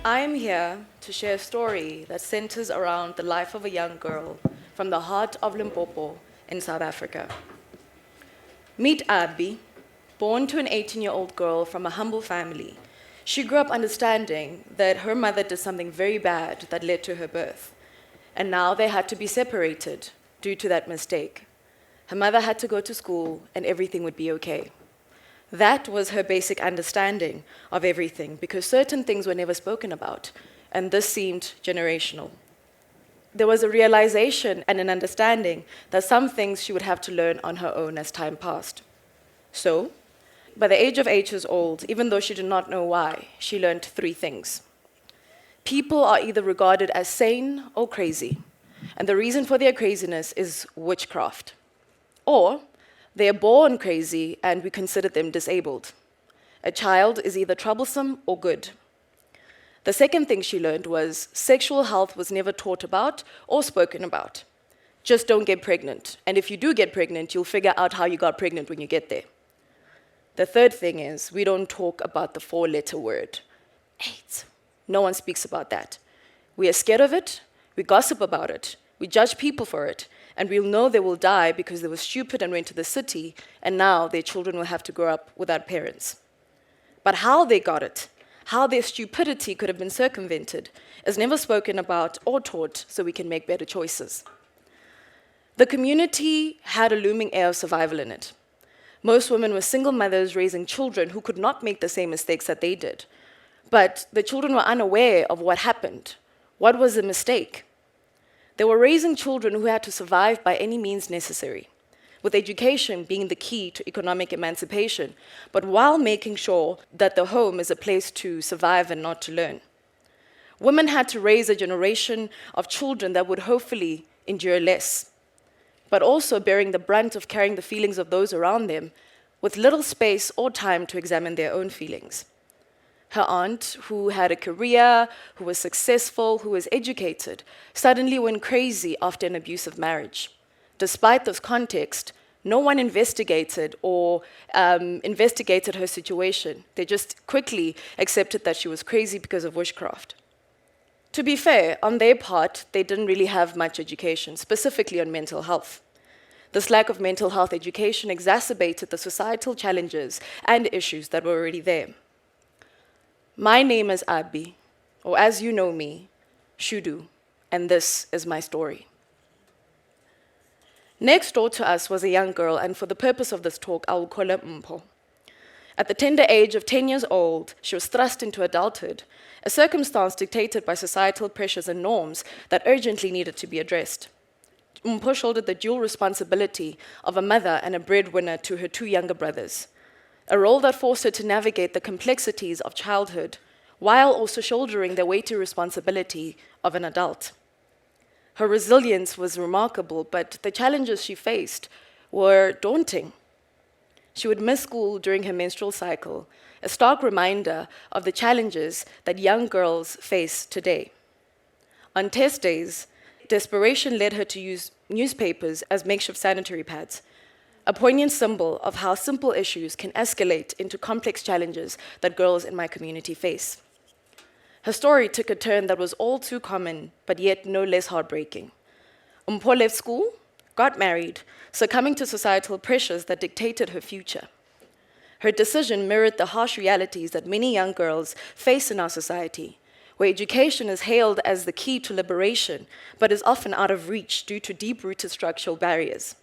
I am here to share a story that centers around the life of a young girl from the heart of Limpopo in South Africa. Meet Abby, born to an 18-year-old girl from a humble family. She grew up understanding that her mother did something very bad that led to her birth, and now they had to be separated due to that mistake. Her mother had to go to school and everything would be okay. That was her basic understanding of everything, because certain things were never spoken about, and this seemed generational. There was a realization and an understanding that some things she would have to learn on her own as time passed. So, by the age of 8 years old, even though she did not know why, she learned 3 things. People are either regarded as sane or crazy, and the reason for their craziness is witchcraft. Or, they are born crazy and we consider them disabled. A child is either troublesome or good. The second thing she learned was sexual health was never taught about or spoken about. Just don't get pregnant. And if you do get pregnant, you'll figure out how you got pregnant when you get there. The third thing is we don't talk about the 4-letter word, AIDS. No one speaks about that. We are scared of it, we gossip about it, we judge people for it, and we'll know they will die because they were stupid and went to the city, and now their children will have to grow up without parents. But how they got it, how their stupidity could have been circumvented, is never spoken about or taught so we can make better choices. The community had a looming air of survival in it. Most women were single mothers raising children who could not make the same mistakes that they did. But the children were unaware of what happened. What was the mistake? They were raising children who had to survive by any means necessary, with education being the key to economic emancipation, but while making sure that the home is a place to survive and not to learn. Women had to raise a generation of children that would hopefully endure less, but also bearing the brunt of carrying the feelings of those around them, with little space or time to examine their own feelings. Her aunt, who had a career, who was successful, who was educated, suddenly went crazy after an abusive marriage. Despite this context, no one investigated or investigated her situation. They just quickly accepted that she was crazy because of witchcraft. To be fair, on their part, they didn't really have much education, specifically on mental health. This lack of mental health education exacerbated the societal challenges and issues that were already there. My name is Abby, or as you know me, Shudu, and this is my story. Next door to us was a young girl, and for the purpose of this talk, I will call her Mpho. At the tender age of 10 years old, she was thrust into adulthood, a circumstance dictated by societal pressures and norms that urgently needed to be addressed. Mpho shouldered the dual responsibility of a mother and a breadwinner to her 2 younger brothers, a role that forced her to navigate the complexities of childhood while also shouldering the weighty responsibility of an adult. Her resilience was remarkable, but the challenges she faced were daunting. She would miss school during her menstrual cycle, a stark reminder of the challenges that young girls face today. On test days, desperation led her to use newspapers as makeshift sanitary pads, a poignant symbol of how simple issues can escalate into complex challenges that girls in my community face. Her story took a turn that was all too common, but yet no less heartbreaking. Mpho left school, got married, succumbing to societal pressures that dictated her future. Her decision mirrored the harsh realities that many young girls face in our society, where education is hailed as the key to liberation, but is often out of reach due to deep-rooted structural barriers.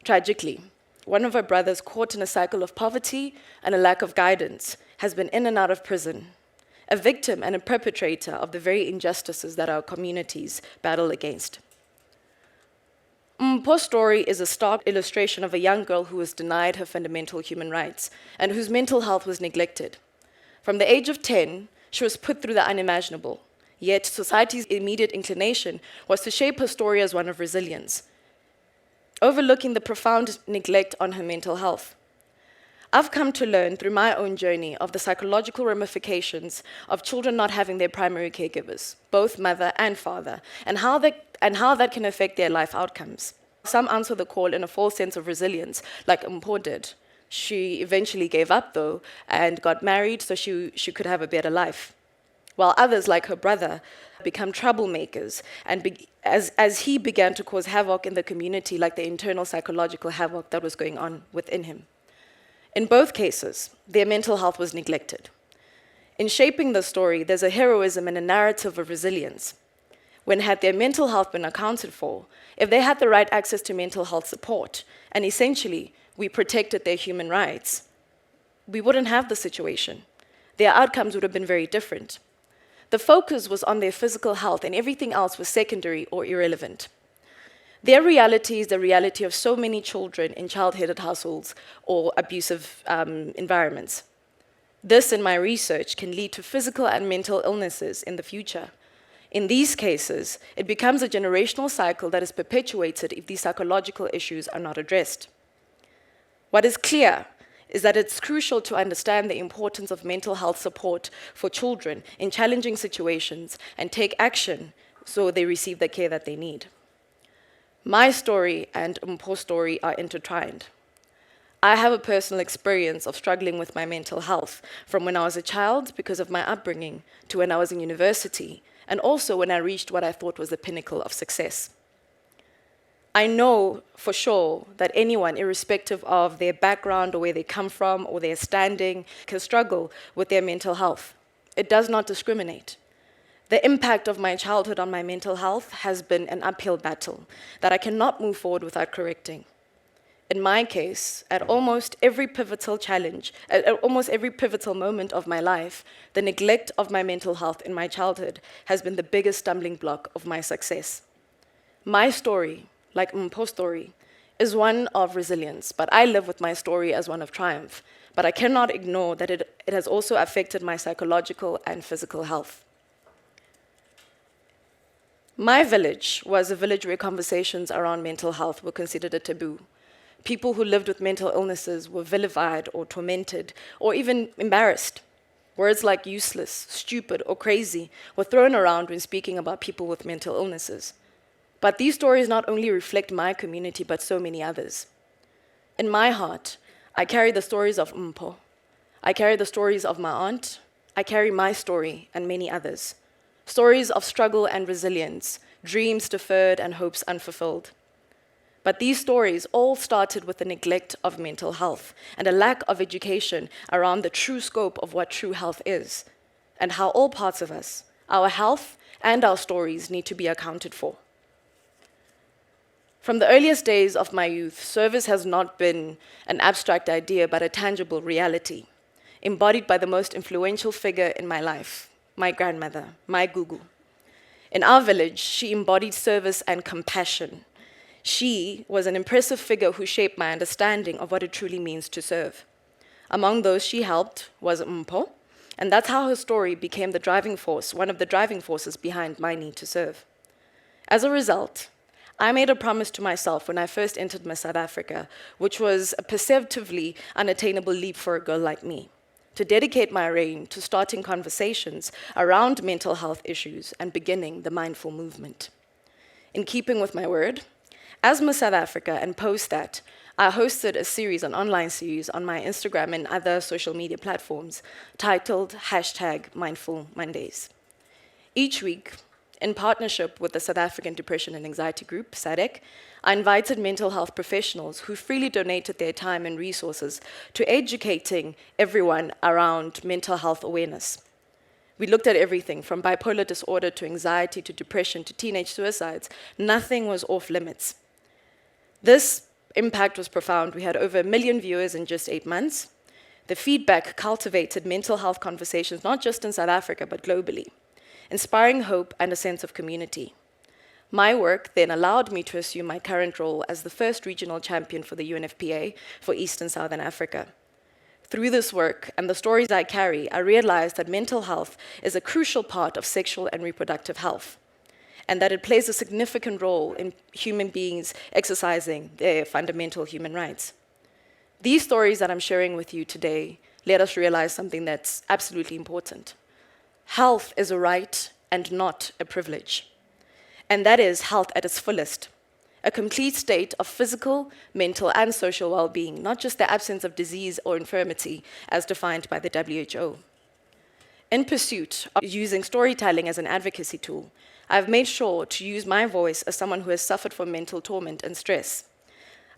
Tragically, one of her brothers, caught in a cycle of poverty and a lack of guidance, has been in and out of prison, a victim and a perpetrator of the very injustices that our communities battle against. Mpho's story is a stark illustration of a young girl who was denied her fundamental human rights and whose mental health was neglected. From the age of 10, she was put through the unimaginable, yet society's immediate inclination was to shape her story as one of resilience, overlooking the profound neglect on her mental health. I've come to learn through my own journey of the psychological ramifications of children not having their primary caregivers, both mother and father, and how that can affect their life outcomes. Some answer the call in a false sense of resilience, like Mpho did. She eventually gave up, though, and got married so she could have a better life. while others, like her brother, become troublemakers as he began to cause havoc in the community, like the internal psychological havoc that was going on within him. In both cases, their mental health was neglected. In shaping the story, there's a heroism and a narrative of resilience. When had their mental health been accounted for, if they had the right access to mental health support, and essentially we protected their human rights, we wouldn't have the situation. Their outcomes would have been very different. The focus was on their physical health, and everything else was secondary or irrelevant. Their reality is the reality of so many children in child-headed households or abusive environments. This, in my research, can lead to physical and mental illnesses in the future. In these cases, it becomes a generational cycle that is perpetuated if these psychological issues are not addressed. What is clear is that it's crucial to understand the importance of mental health support for children in challenging situations and take action so they receive the care that they need. My story and Mpho's story are intertwined. I have a personal experience of struggling with my mental health from when I was a child because of my upbringing to when I was in university, and also when I reached what I thought was the pinnacle of success. I know for sure that anyone, irrespective of their background or where they come from or their standing, can struggle with their mental health. It does not discriminate. The impact of my childhood on my mental health has been an uphill battle that I cannot move forward without correcting. In my case, at almost every pivotal moment of my life, the neglect of my mental health in my childhood has been the biggest stumbling block of my success. My story, like Mpho's story, is one of resilience, but I live with my story as one of triumph. But I cannot ignore that it has also affected my psychological and physical health. My village was a village where conversations around mental health were considered a taboo. People who lived with mental illnesses were vilified or tormented or even embarrassed. Words like useless, stupid, or crazy were thrown around when speaking about people with mental illnesses. But these stories not only reflect my community, but so many others. In my heart, I carry the stories of Mpho. I carry the stories of my aunt. I carry my story and many others. Stories of struggle and resilience, dreams deferred and hopes unfulfilled. But these stories all started with the neglect of mental health and a lack of education around the true scope of what true health is, and how all parts of us, our health and our stories, need to be accounted for. From the earliest days of my youth, service has not been an abstract idea, but a tangible reality, embodied by the most influential figure in my life, my grandmother, my Gugu. In our village, she embodied service and compassion. She was an impressive figure who shaped my understanding of what it truly means to serve. Among those she helped was Mpho, and that's how her story became the driving force, one of the driving forces behind my need to serve. As a result, I made a promise to myself when I first entered Miss South Africa, which was a perceptively unattainable leap for a girl like me, to dedicate my reign to starting conversations around mental health issues and beginning the mindful movement. In keeping with my word, as Miss South Africa and post that, I hosted a series, an online series, on my Instagram and other social media platforms titled #Mindful Mondays. Each week, in partnership with the South African Depression and Anxiety Group, SADC, I invited mental health professionals who freely donated their time and resources to educating everyone around mental health awareness. We looked at everything from bipolar disorder to anxiety to depression to teenage suicides. Nothing was off limits. This impact was profound. We had over 1 million viewers in just 8 months. The feedback cultivated mental health conversations, not just in South Africa, but globally, inspiring hope and a sense of community. My work then allowed me to assume my current role as the first regional champion for the UNFPA for East and Southern Africa. Through this work and the stories I carry, I realized that mental health is a crucial part of sexual and reproductive health, and that it plays a significant role in human beings exercising their fundamental human rights. These stories that I'm sharing with you today let us realize something that's absolutely important. Health is a right and not a privilege. And that is health at its fullest, a complete state of physical, mental, and social well-being, not just the absence of disease or infirmity as defined by the WHO. In pursuit of using storytelling as an advocacy tool, I've made sure to use my voice as someone who has suffered from mental torment and stress.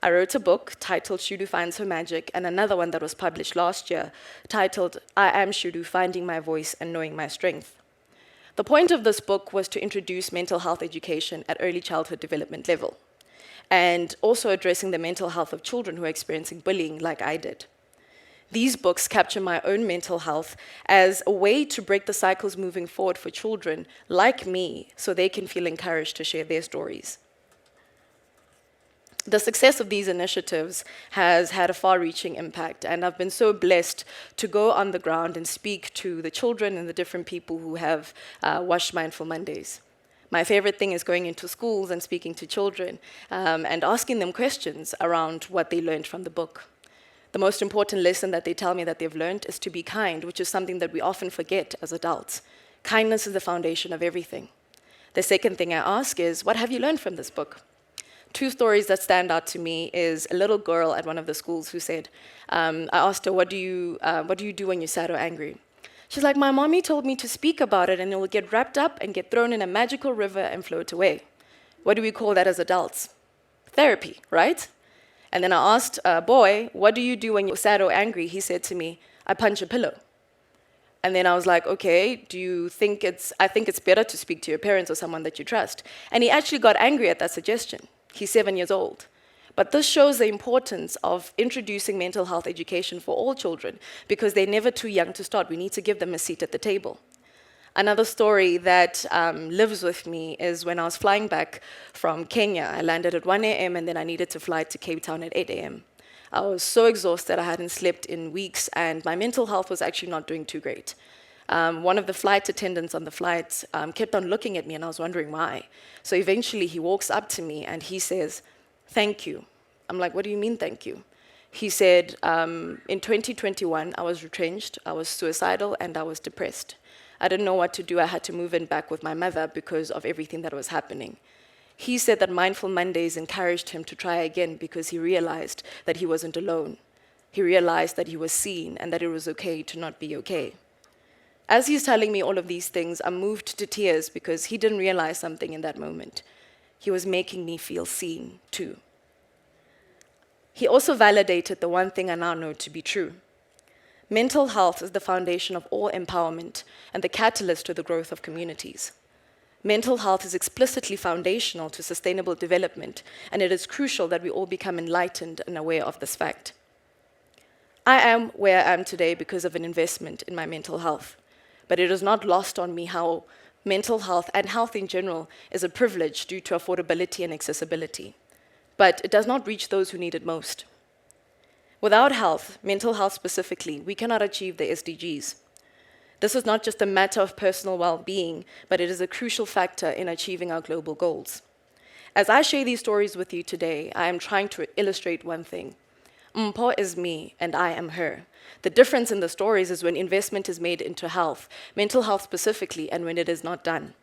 I wrote a book titled Shudufhadzo Musida and another one that was published last year titled I Am Shudu, Finding My Voice and Knowing My Strength. The point of this book was to introduce mental health education at early childhood development level, and also addressing the mental health of children who are experiencing bullying like I did. These books capture my own mental health as a way to break the cycles moving forward for children like me so they can feel encouraged to share their stories. The success of these initiatives has had a far-reaching impact, and I've been so blessed to go on the ground and speak to the children and the different people who have watched Mindful Mondays. My favorite thing is going into schools and speaking to children and asking them questions around what they learned from the book. The most important lesson that they tell me that they've learned is to be kind, which is something that we often forget as adults. Kindness is the foundation of everything. The second thing I ask is, what have you learned from this book? Two stories that stand out to me is a little girl at one of the schools who said, I asked her, what do you do when you're sad or angry? She's like, my mommy told me to speak about it and it will get wrapped up and get thrown in a magical river and float away. What do we call that as adults? Therapy, right? And then I asked a boy, what do you do when you're sad or angry? He said to me, I punch a pillow. And then I was like, okay, I think it's better to speak to your parents or someone that you trust. And he actually got angry at that suggestion. He's 7 years old. But this shows the importance of introducing mental health education for all children because they're never too young to start. We need to give them a seat at the table. Another story that lives with me is when I was flying back from Kenya. I landed at 1 a.m. and then I needed to fly to Cape Town at 8 a.m. I was so exhausted, I hadn't slept in weeks, and my mental health was actually not doing too great. One of the flight attendants on the flight kept on looking at me, and I was wondering why. So eventually he walks up to me and he says, thank you. I'm like, what do you mean, thank you? He said, in 2021, I was retrenched, I was suicidal, and I was depressed. I didn't know what to do. I had to move in back with my mother because of everything that was happening. He said that Mindful Mondays encouraged him to try again because he realized that he wasn't alone. He realized that he was seen and that it was okay to not be okay. As he's telling me all of these things, I'm moved to tears because he didn't realize something in that moment. He was making me feel seen too. He also validated the one thing I now know to be true. Mental health is the foundation of all empowerment and the catalyst to the growth of communities. Mental health is explicitly foundational to sustainable development, and it is crucial that we all become enlightened and aware of this fact. I am where I am today because of an investment in my mental health, but it is not lost on me how mental health and health in general is a privilege due to affordability and accessibility, but it does not reach those who need it most. Without health, mental health specifically, we cannot achieve the SDGs. This is not just a matter of personal well-being, but it is a crucial factor in achieving our global goals. As I share these stories with you today, I am trying to illustrate one thing. Mpho is me, and I am her. The difference in the stories is when investment is made into health, mental health specifically, and when it is not done.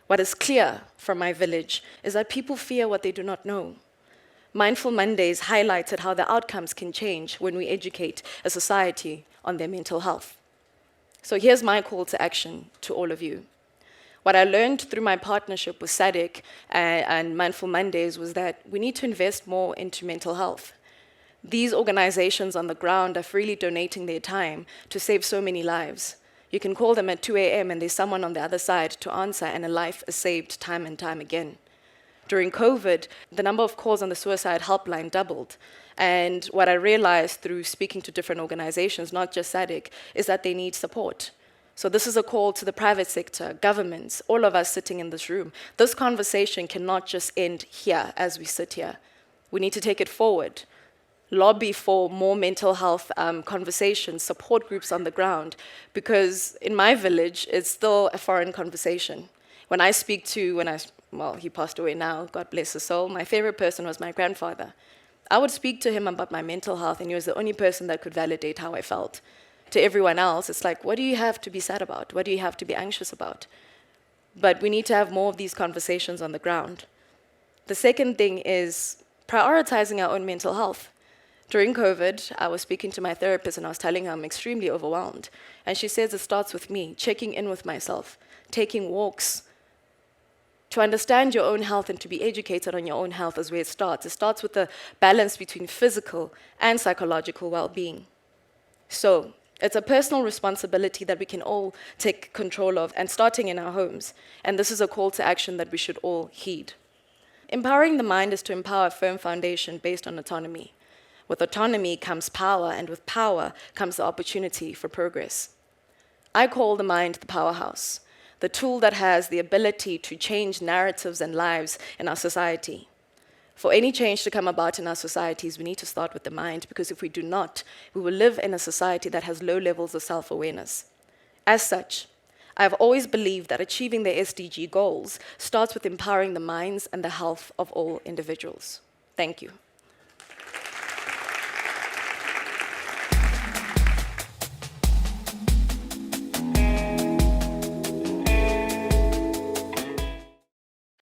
What is clear from my village is that people fear what they do not know. Mindful Mondays highlighted how the outcomes can change when we educate a society on their mental health. So here's my call to action to all of you. What I learned through my partnership with SADC and Mindful Mondays was that we need to invest more into mental health. These organizations on the ground are freely donating their time to save so many lives. You can call them at 2 a.m. and there's someone on the other side to answer, and a life is saved time and time again. During COVID, the number of calls on the suicide helpline doubled. And what I realized through speaking to different organizations, not just SADC, is that they need support. So this is a call to the private sector, governments, all of us sitting in this room. This conversation cannot just end here as we sit here. We need to take it forward. Lobby for more mental health conversations, support groups on the ground, because in my village, it's still a foreign conversation. When I speak to, well, he passed away now, God bless his soul, my favorite person was my grandfather. I would speak to him about my mental health, and he was the only person that could validate how I felt. To everyone else, it's like, what do you have to be sad about? What do you have to be anxious about? But we need to have more of these conversations on the ground. The second thing is prioritizing our own mental health. During COVID, I was speaking to my therapist and I was telling her I'm extremely overwhelmed. And she says it starts with me, checking in with myself, taking walks. To understand your own health and to be educated on your own health is where it starts. It starts with the balance between physical and psychological well-being. So, it's a personal responsibility that we can all take control of, and starting in our homes. And this is a call to action that we should all heed. Empowering the mind is to empower a firm foundation based on autonomy. With autonomy comes power, and with power comes the opportunity for progress. I call the mind the powerhouse, the tool that has the ability to change narratives and lives in our society. For any change to come about in our societies, we need to start with the mind, because if we do not, we will live in a society that has low levels of self-awareness. As such, I have always believed that achieving the SDG goals starts with empowering the minds and the health of all individuals. Thank you.